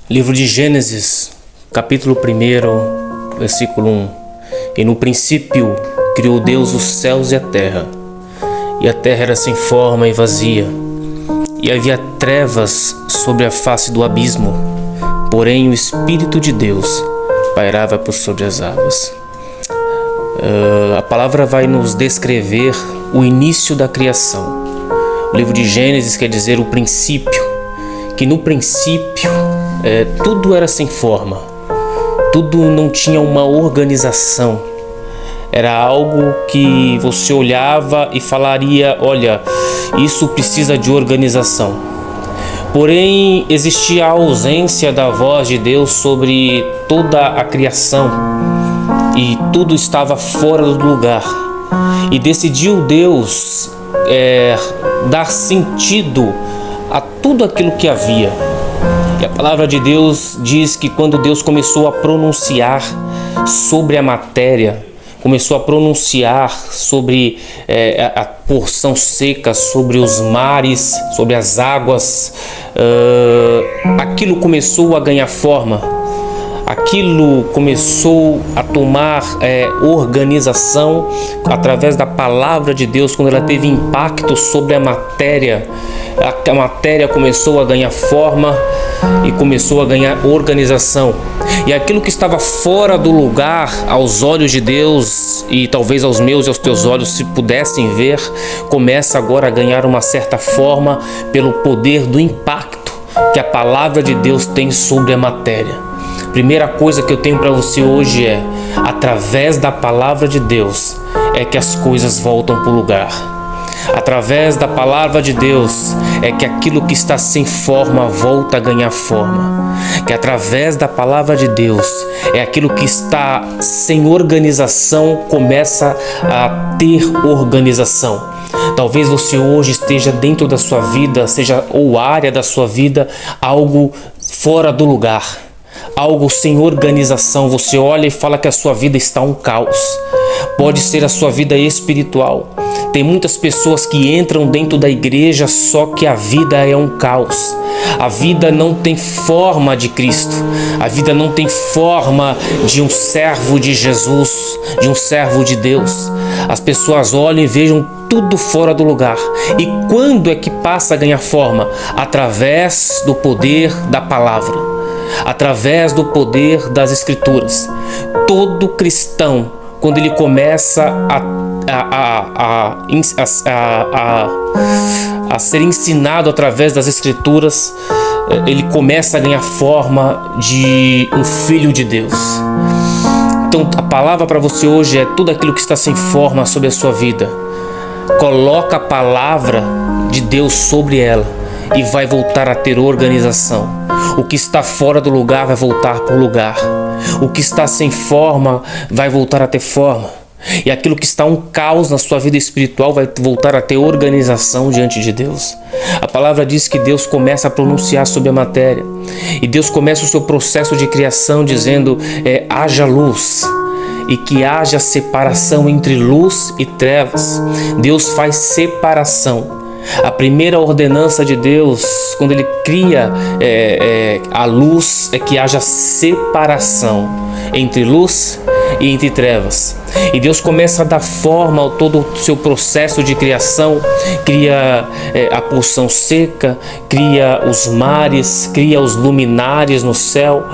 Livro de Gênesis, capítulo 1, versículo 1. E no princípio criou Deus os céus e a terra terra era sem forma e vazia, e havia trevas sobre a face do abismo, porém o Espírito de Deus pairava por sobre as águas. A palavra vai nos descrever o início da criação. O livro de Gênesis quer dizer o princípio, que no princípio tudo era sem forma, tudo não tinha uma organização. Era algo que você olhava e falaria: olha, isso precisa de organização. Porém, existia a ausência da voz de Deus sobre toda a criação e tudo estava fora do lugar. E decidiu Deus dar sentido a tudo aquilo que havia. E a palavra de Deus diz que quando Deus começou a pronunciar sobre a matéria, começou a pronunciar sobre a porção seca, sobre os mares, sobre as águas, aquilo começou a ganhar forma, aquilo começou a tomar organização através da palavra de Deus. Quando ela teve impacto sobre a matéria começou a ganhar forma e começou a ganhar organização. E aquilo que estava fora do lugar aos olhos de Deus, e talvez aos meus e aos teus olhos, se pudessem ver, começa agora a ganhar uma certa forma pelo poder do impacto que a palavra de Deus tem sobre a matéria. Primeira coisa que eu tenho para você hoje é: através da palavra de Deus é que as coisas voltam para o lugar. Através da palavra de Deus é que aquilo que está sem forma volta a ganhar forma. Que através da palavra de Deus é aquilo que está sem organização começa a ter organização. Talvez você hoje esteja dentro da sua vida, seja ou área da sua vida, algo fora do lugar, algo sem organização. Você olha e fala que a sua vida está um caos. Pode ser a sua vida espiritual. Tem muitas pessoas que entram dentro da igreja, só que a vida é um caos. A vida não tem forma de Cristo. A vida não tem forma de um servo de Jesus, de um servo de Deus. As pessoas olham e vejam tudo fora do lugar. E quando é que passa a ganhar forma? Através do poder da palavra, através do poder das Escrituras. Todo cristão, quando ele começa a ser ensinado através das Escrituras, ele começa a ganhar forma de um filho de Deus. Então a palavra para você hoje é: tudo aquilo que está sem forma sobre a sua vida, coloca a palavra de Deus sobre ela e vai voltar a ter organização. O que está fora do lugar vai voltar para o lugar. O que está sem forma vai voltar a ter forma. E aquilo que está um caos na sua vida espiritual vai voltar a ter organização diante de Deus. A palavra diz que Deus começa a pronunciar sobre a matéria. E Deus começa o seu processo de criação dizendo: haja luz. E que haja separação entre luz e trevas. Deus faz separação. A primeira ordenança de Deus, quando Ele cria a luz, é que haja separação entre luz e entre trevas. E Deus começa a dar forma a todo o seu processo de criação. Cria a porção seca, cria os mares, cria os luminares no céu,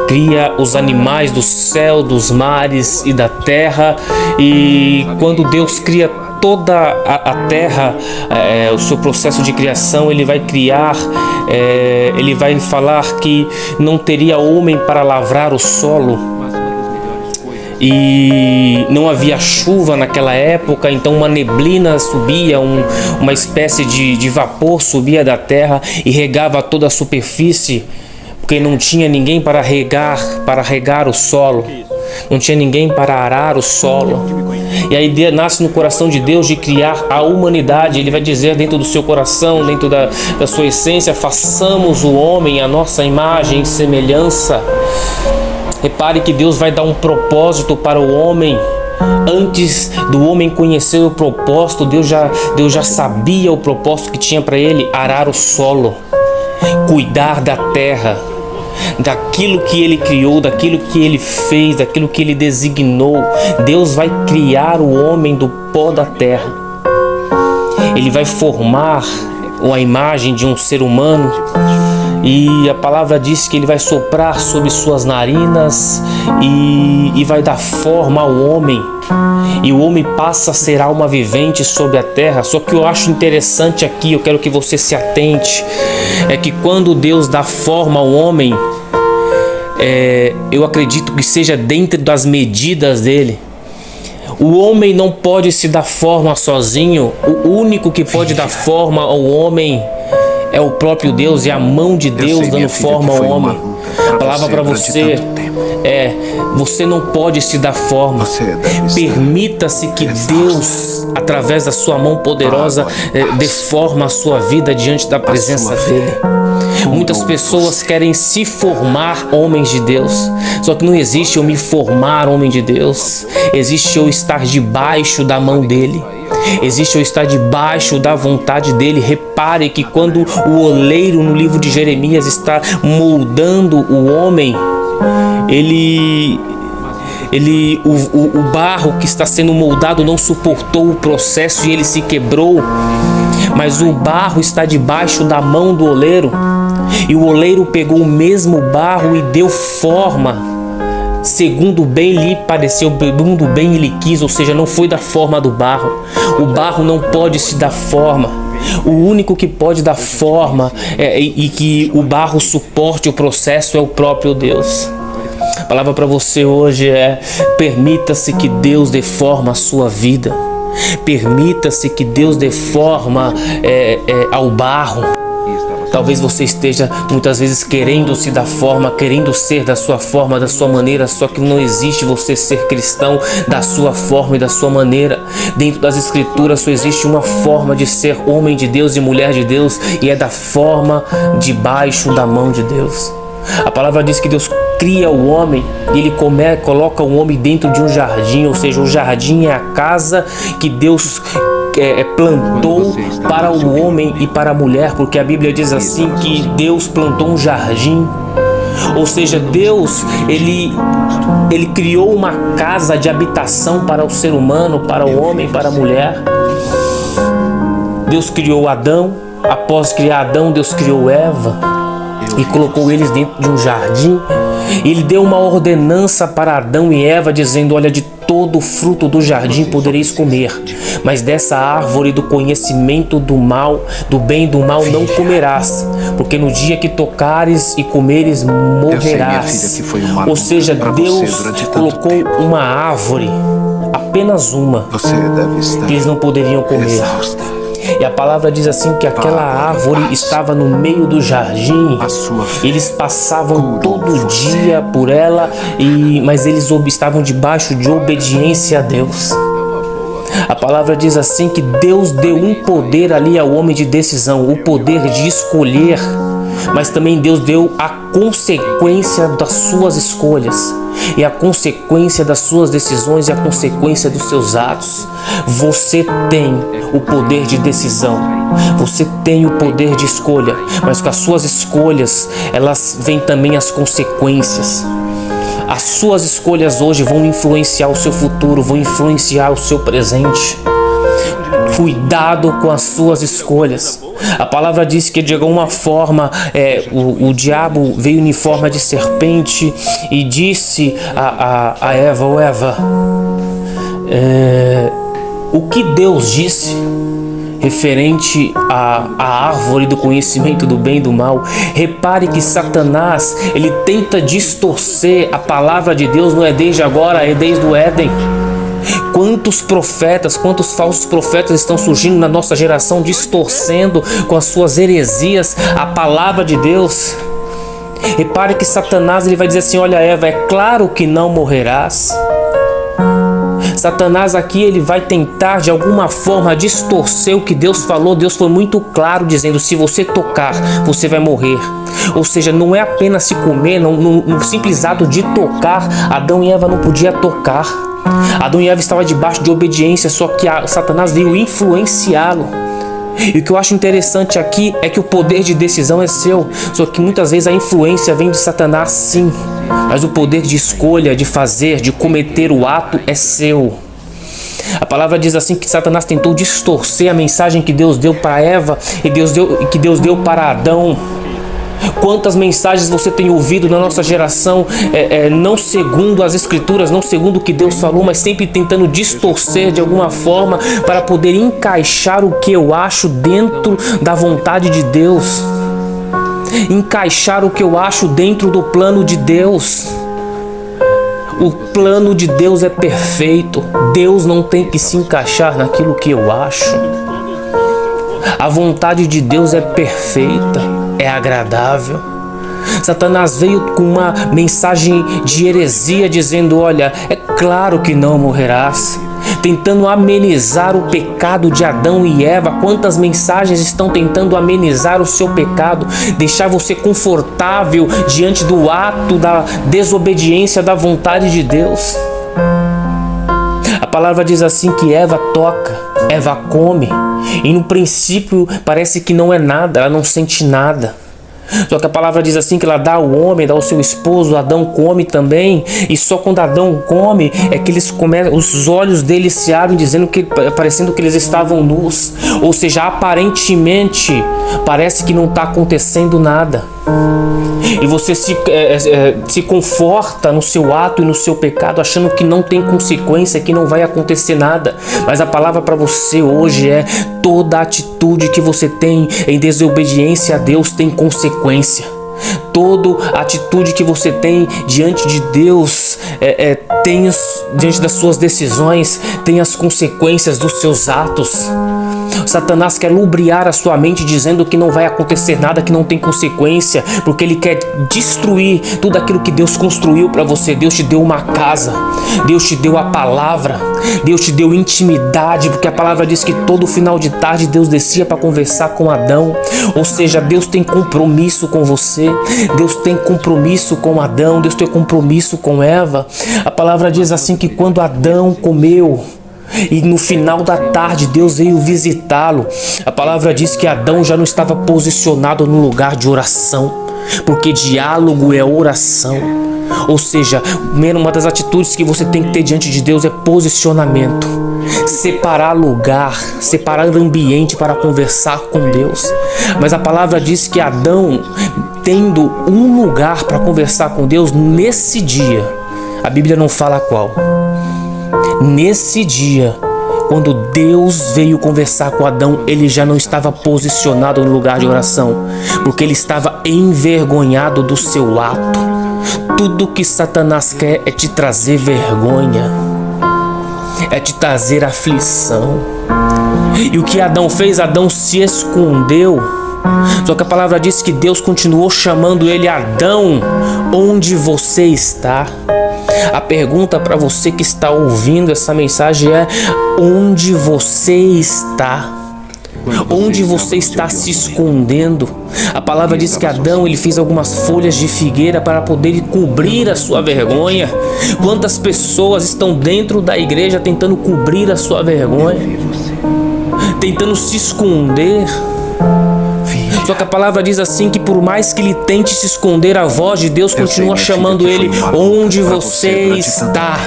cria os animais do céu, dos mares e da terra. E quando Deus cria toda a terra, o seu processo de criação, Ele vai criar, Ele vai falar que não teria homem para lavrar o solo. E não havia chuva naquela época, então uma neblina subia, uma espécie de vapor subia da terra e regava toda a superfície, porque não tinha ninguém para regar o solo, não tinha ninguém para arar o solo. E a ideia nasce no coração de Deus de criar a humanidade. Ele vai dizer dentro do seu coração, dentro da sua essência: façamos o homem à nossa imagem e semelhança. Repare que Deus vai dar um propósito para o homem. Antes do homem conhecer o propósito, Deus já sabia o propósito que tinha para ele: arar o solo, cuidar da terra, daquilo que Ele criou, daquilo que Ele fez, daquilo que Ele designou. Deus vai criar o homem do pó da terra. Ele vai formar a imagem de um ser humano, e a palavra diz que Ele vai soprar sobre suas narinas e vai dar forma ao homem, e o homem passa a ser alma vivente sobre a terra. Só que eu acho interessante aqui, eu quero que você se atente, é que quando Deus dá forma ao homem, eu acredito que seja dentro das medidas dele. O homem não pode se dar forma sozinho. O único que pode dar forma ao homem é o próprio Deus, e a mão de Deus dando forma ao homem. A palavra para você é: você não pode se dar forma. Permita-se que Deus, através da sua mão poderosa, dê forma à sua vida diante da presença dele. Muitas pessoas querem se formar homens de Deus, só que não existe eu me formar homem de Deus. Existe eu estar debaixo da mão dele. Existe eu estar debaixo da vontade dele. Repare que quando o oleiro no livro de Jeremias está moldando o homem, o barro que está sendo moldado não suportou o processo e ele se quebrou, mas o barro está debaixo da mão do oleiro, e o oleiro pegou o mesmo barro e deu forma segundo bem lhe pareceu, segundo bem ele quis, ou seja, não foi da forma do barro. O barro não pode se dar forma. O único que pode dar forma e que o barro suporte o processo é o próprio Deus. A palavra para você hoje é: permita-se que Deus dê forma à sua vida. Permita-se que Deus dê forma ao barro. Talvez você esteja muitas vezes querendo se dar forma, querendo ser da sua forma, da sua maneira, só que não existe você ser cristão da sua forma e da sua maneira. Dentro das Escrituras só existe uma forma de ser homem de Deus e mulher de Deus, e é da forma debaixo da mão de Deus. A palavra diz que Deus cria o homem e Ele coloca o homem dentro de um jardim, ou seja, o jardim é a casa que Deus plantou para o homem e para a mulher, porque a Bíblia diz assim que Deus plantou um jardim, ou seja, Deus ele criou uma casa de habitação para o ser humano, para o homem e para a mulher. Deus criou Adão, após criar Adão, Deus criou Eva e colocou eles dentro de um jardim. Ele deu uma ordenança para Adão e Eva, dizendo: olha, de todo o fruto do jardim podereis comer, mas dessa árvore do conhecimento do mal, do bem e do mal não comerás, porque no dia que tocares e comeres morrerás. Ou seja, Deus colocou uma árvore, apenas uma, que eles não poderiam comer. E a palavra diz assim que aquela árvore estava no meio do jardim. Eles passavam todo dia por ela, mas eles estavam debaixo de obediência a Deus. A palavra diz assim que Deus deu um poder ali ao homem de decisão, o poder de escolher, mas também Deus deu a consequência das suas escolhas, e a consequência das suas decisões e a consequência dos seus atos. Você tem o poder de decisão, você tem o poder de escolha, mas com as suas escolhas, elas vêm também as consequências. As suas escolhas hoje vão influenciar o seu futuro, vão influenciar o seu presente. Cuidado com as suas escolhas. A palavra diz que de alguma forma o diabo veio em forma de serpente e disse a Eva: "Ô Eva, o que Deus disse referente à árvore do conhecimento do bem e do mal?" Repare que Satanás, ele tenta distorcer a palavra de Deus, não é desde agora, é desde o Éden. Quantos profetas, quantos falsos profetas estão surgindo na nossa geração, distorcendo com as suas heresias a palavra de Deus. Repare que Satanás, ele vai dizer assim: olha, Eva, é claro que não morrerás. Satanás aqui, ele vai tentar de alguma forma distorcer o que Deus falou. Deus foi muito claro dizendo: se você tocar, você vai morrer. Ou seja, não é apenas se comer, no simples ato de tocar, Adão e Eva não podiam tocar. Adão e Eva estavam debaixo de obediência, só que Satanás veio influenciá-lo. E o que eu acho interessante aqui é que o poder de decisão é seu. Só que muitas vezes a influência vem de Satanás, sim. Mas o poder de escolha, de fazer, de cometer o ato é seu. A palavra diz assim que Satanás tentou distorcer a mensagem que Deus deu para Eva e que Deus deu para Adão. Quantas mensagens você tem ouvido na nossa geração, não segundo as escrituras, não segundo o que Deus falou, mas sempre tentando distorcer de alguma forma para poder encaixar o que eu acho dentro da vontade de Deus, encaixar o que eu acho dentro do plano de Deus. O plano de Deus é perfeito. Deus não tem que se encaixar naquilo que eu acho. A vontade de Deus é perfeita, é agradável. Satanás veio com uma mensagem de heresia dizendo: olha, é claro que não morrerás, tentando amenizar o pecado de Adão e Eva. Quantas mensagens estão tentando amenizar o seu pecado, deixar você confortável diante do ato da desobediência da vontade de Deus. A palavra diz assim que Eva toca, Eva come, e no princípio parece que não é nada, ela não sente nada. Só que a palavra diz assim que ela dá ao homem, dá ao seu esposo. Adão come também, e só quando Adão come é que eles começam, os olhos deles se abrem, parecendo que eles estavam nus. Ou seja, aparentemente parece que não está acontecendo nada. E você se conforta no seu ato e no seu pecado, achando que não tem consequência, que não vai acontecer nada. Mas a palavra para você hoje é: toda atitude que você tem em desobediência a Deus tem consequência. Toda atitude que você tem diante de Deus, diante das suas decisões, tem as consequências dos seus atos. Satanás quer lubriar a sua mente dizendo que não vai acontecer nada, que não tem consequência, porque ele quer destruir tudo aquilo que Deus construiu para você. Deus te deu uma casa, Deus te deu a palavra, Deus te deu intimidade, porque a palavra diz que todo final de tarde Deus descia para conversar com Adão. Ou seja, Deus tem compromisso com você, Deus tem compromisso com Adão, Deus tem compromisso com Eva. A palavra diz assim que quando Adão comeu e no final da tarde Deus veio visitá-lo, a palavra diz que Adão já não estava posicionado no lugar de oração, porque diálogo é oração. Ou seja, uma das atitudes que você tem que ter diante de Deus é posicionamento. Separar lugar, separar ambiente para conversar com Deus. Mas a palavra diz que Adão, tendo um lugar para conversar com Deus nesse dia, a Bíblia não fala qual. Nesse dia, quando Deus veio conversar com Adão, ele já não estava posicionado no lugar de oração, porque ele estava envergonhado do seu ato. Tudo que Satanás quer é te trazer vergonha, é te trazer aflição. E o que Adão fez? Adão se escondeu. Só que a palavra diz que Deus continuou chamando ele: Adão, onde você está? A pergunta para você que está ouvindo essa mensagem é: onde você está? Onde você está se escondendo? A palavra diz que Adão, ele fez algumas folhas de figueira para poder cobrir a sua vergonha. Quantas pessoas estão dentro da igreja tentando cobrir a sua vergonha, tentando se esconder? Só que a palavra diz assim que por mais que ele tente se esconder, a voz de Deus continua chamando ele: onde você está?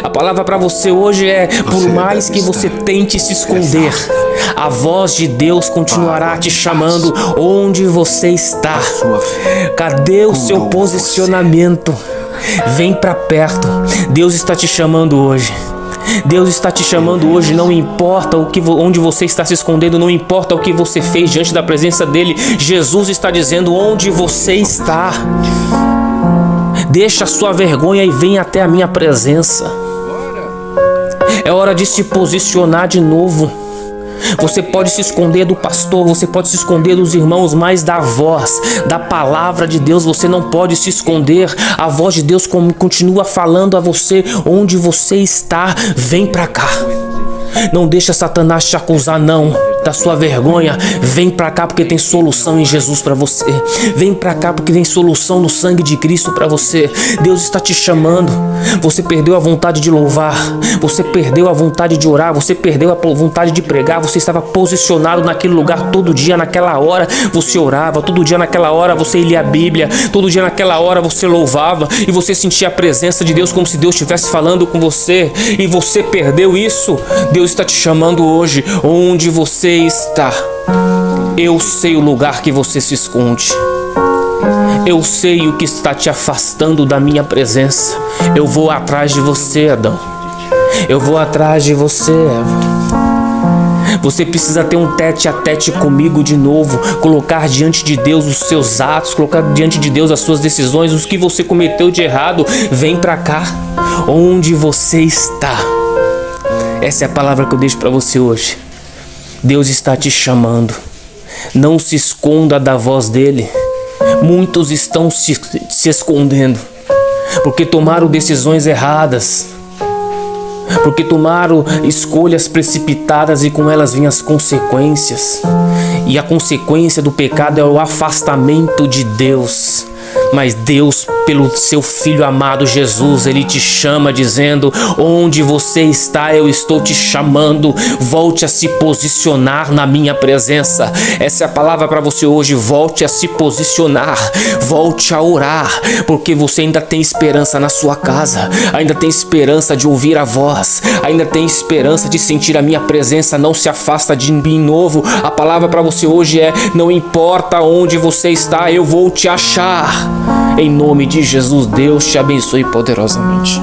A palavra para você hoje é: por mais que você tente se esconder, a voz de Deus continuará te chamando: onde você está? Cadê o seu posicionamento? Vem para perto. Deus está te chamando hoje. Deus está te chamando hoje. Não importa onde você está se escondendo, não importa o que você fez diante da presença dele. Jesus está dizendo: onde você está? Deixa a sua vergonha e vem até a minha presença. É hora de se posicionar de novo. Você pode se esconder do pastor, você pode se esconder dos irmãos, mas da voz, da palavra de Deus, você não pode se esconder. A voz de Deus continua falando a você: onde você está, vem pra cá. Não deixa Satanás te acusar não da sua vergonha. Vem pra cá porque tem solução em Jesus pra você. Vem pra cá porque tem solução no sangue de Cristo pra você. Deus está te chamando. Você perdeu a vontade de louvar, você perdeu a vontade de orar, você perdeu a vontade de pregar. Você estava posicionado naquele lugar todo dia, naquela hora você orava, todo dia naquela hora você lia a Bíblia, todo dia naquela hora você louvava e você sentia a presença de Deus como se Deus estivesse falando com você, e você perdeu isso. Deus está te chamando hoje. Onde você está? Eu sei o lugar que você se esconde. Eu sei o que está te afastando da minha presença. Eu vou atrás de você, Adão. Eu vou atrás de você, Eva. Você precisa ter um tete a tete comigo de novo. Colocar diante de Deus os seus atos, colocar diante de Deus as suas decisões, os que você cometeu de errado. Vem pra cá. Onde você está? Essa é a palavra que eu deixo pra você hoje. Deus está te chamando. Não se esconda da voz dele. Muitos estão se escondendo porque tomaram decisões erradas, porque tomaram escolhas precipitadas e com elas vêm as consequências. E a consequência do pecado é o afastamento de Deus. Mas Deus, pelo seu Filho amado Jesus, Ele te chama dizendo: onde você está, eu estou te chamando. Volte a se posicionar na minha presença. Essa é a palavra para você hoje. Volte a se posicionar, volte a orar, porque você ainda tem esperança na sua casa, ainda tem esperança de ouvir a voz, ainda tem esperança de sentir a minha presença. Não se afasta de mim novo. A palavra para você hoje é: não importa onde você está, eu vou te achar. Em nome de Jesus, Deus te abençoe poderosamente.